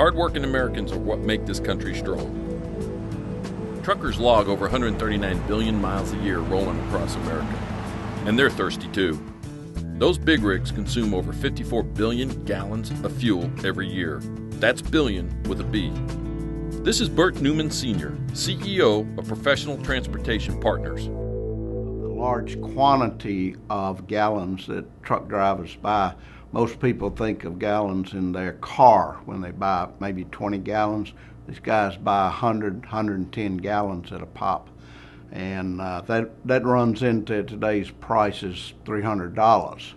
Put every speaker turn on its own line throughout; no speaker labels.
Hard-working Americans are what make this country strong. Truckers log over 139 billion miles a year rolling across America. And they're thirsty too. Those big rigs consume over 54 billion gallons of fuel every year. That's billion with a B. This is Bert Newman Sr., CEO of Professional Transportation Partners.
The large quantity of gallons that truck drivers buy, most people think of gallons in their car when they buy maybe 20 gallons. These guys buy 100, 110 gallons at a pop. And that runs into today's prices $300.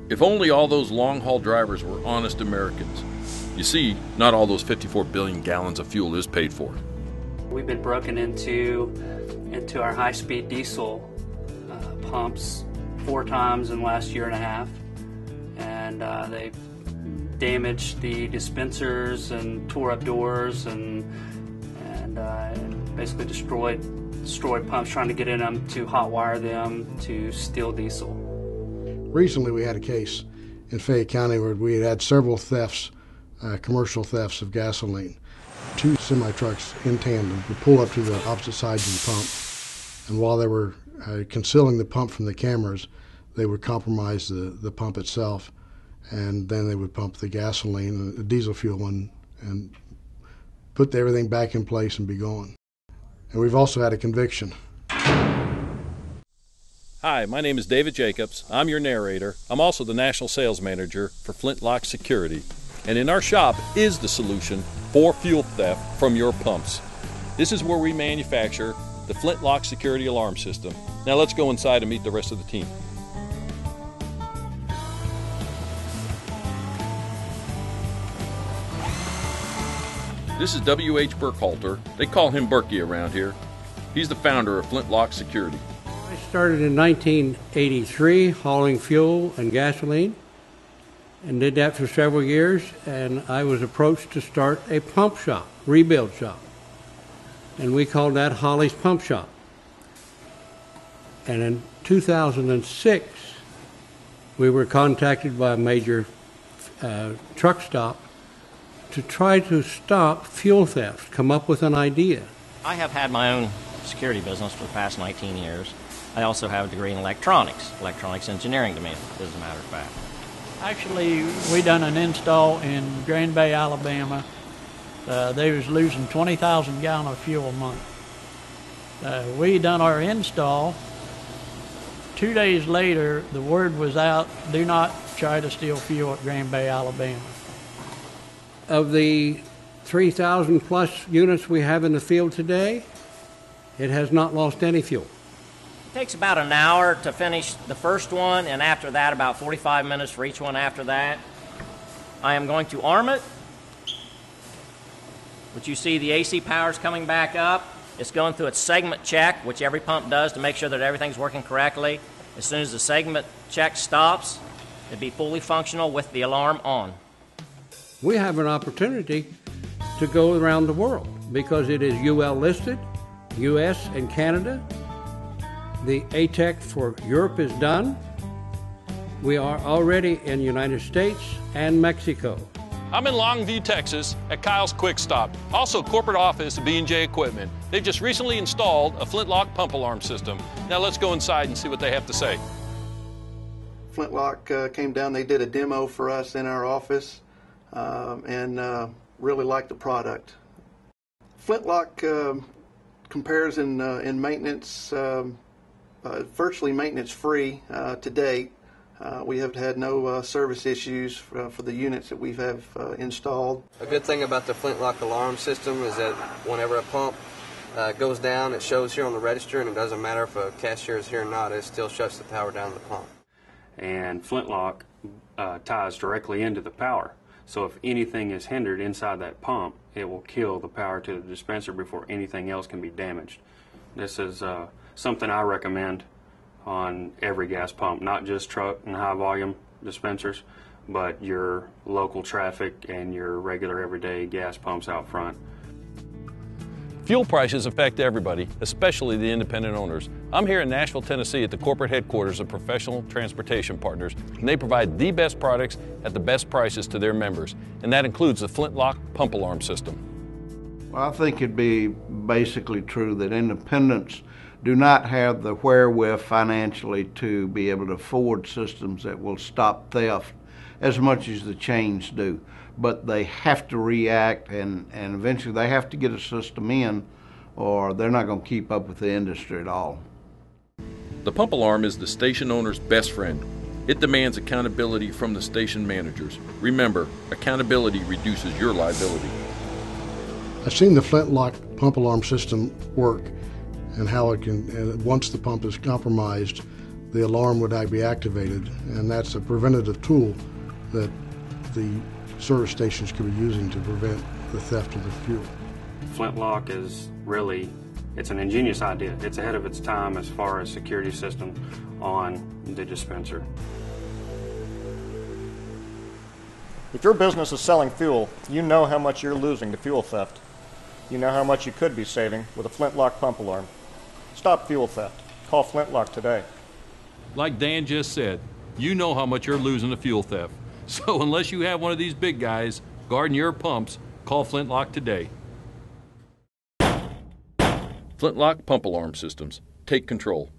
If only all those long-haul drivers were honest Americans. You see, not all those 54 billion gallons of fuel is paid for.
We've been broken into our high-speed diesel pumps 4 times in the last year and a half, and they damaged the dispensers and tore up doors and basically destroyed pumps, trying to get in them to hotwire them to steal diesel.
Recently we had a case in Fayette County where we had several thefts, commercial thefts of gasoline. 2 semi-trucks in tandem would pull up to the opposite sides of the pump, and while they were concealing the pump from the cameras, they would compromise the pump itself, and then they would pump the gasoline, the diesel fuel, and put everything back in place and be gone. And we've also had a conviction.
Hi, my name is David Jacobs. I'm your narrator. I'm also the National Sales Manager for Flint Loc Security. And in our shop is the solution for fuel theft from your pumps. This is where we manufacture the Flint Loc Security Alarm System. Now let's go inside and meet the rest of the team. This is W.H. Burkhalter. They call him Berkey around here. He's the founder of Flint Loc Security.
I started in 1983 hauling fuel and gasoline and did that for several years, and I was approached to start a pump shop, rebuild shop. And we called that Holly's Pump Shop. And in 2006, we were contacted by a major truck stop to try to stop fuel theft, come up with an idea.
I have had my own security business for the past 19 years. I also have a degree in electronics engineering to me, as a matter of fact.
Actually, we done an install in Grand Bay, Alabama. They was losing 20,000 gallons of fuel a month. We done our install. 2 days later, the word was out, do not try to steal fuel at Grand Bay, Alabama.
Of the 3,000 plus units we have in the field today, it has not lost any fuel.
It takes about an hour to finish the first one, and after that about 45 minutes for each one after that. I am going to arm it. Which you see the AC power is coming back up. It's going through its segment check, which every pump does to make sure that everything's working correctly. As soon as the segment check stops, it'll be fully functional with the alarm on.
We have an opportunity to go around the world because it is UL listed, US and Canada. The ATEC for Europe is done. We are already in the United States and Mexico.
I'm in Longview, Texas at Kyle's Quick Stop, also corporate office of B&J Equipment. They've just recently installed a Flint Loc Pump Alarm system. Now let's go inside and see what they have to say.
Flint Loc came down, they did a demo for us in our office and really liked the product. Flint Loc compares in maintenance, virtually maintenance free to date. We have had no service issues for the units that we have installed.
A good thing about the Flint Loc alarm system is that whenever a pump goes down, it shows here on the register, and it doesn't matter if a cashier is here or not, it still shuts the power down to the pump.
And Flint Loc ties directly into the power. So if anything is hindered inside that pump, it will kill the power to the dispenser before anything else can be damaged. This is something I recommend on every gas pump, not just truck and high volume dispensers, but your local traffic and your regular everyday gas pumps out front.
Fuel prices affect everybody, especially the independent owners. I'm here in Nashville, Tennessee at the corporate headquarters of Professional Transportation Partners, and they provide the best products at the best prices to their members, and that includes the Flint Loc Pump Alarm system.
Well, I think it'd be basically true that independents do not have the wherewith financially to be able to afford systems that will stop theft as much as the chains do. But they have to react, and eventually they have to get a system in, or they're not going to keep up with the industry at all.
The pump alarm is the station owner's best friend. It demands accountability from the station managers. Remember, accountability reduces your liability.
I've seen the Flint Loc Pump Alarm system work, and how it can, and once the pump is compromised, the alarm would be activated, and that's a preventative tool that the service stations could be using to prevent the theft of the fuel.
Flintlock is really, it's an ingenious idea. It's ahead of its time as far as security system on the dispenser.
If your business is selling fuel, you know how much you're losing to fuel theft. You know how much you could be saving with a Flintlock pump alarm. Stop fuel theft. Call Flintlock today.
Like Dan just said, you know how much you're losing to fuel theft. So unless you have one of these big guys guarding your pumps, call Flintlock today. Flint Loc Pump Alarm Systems. Take control.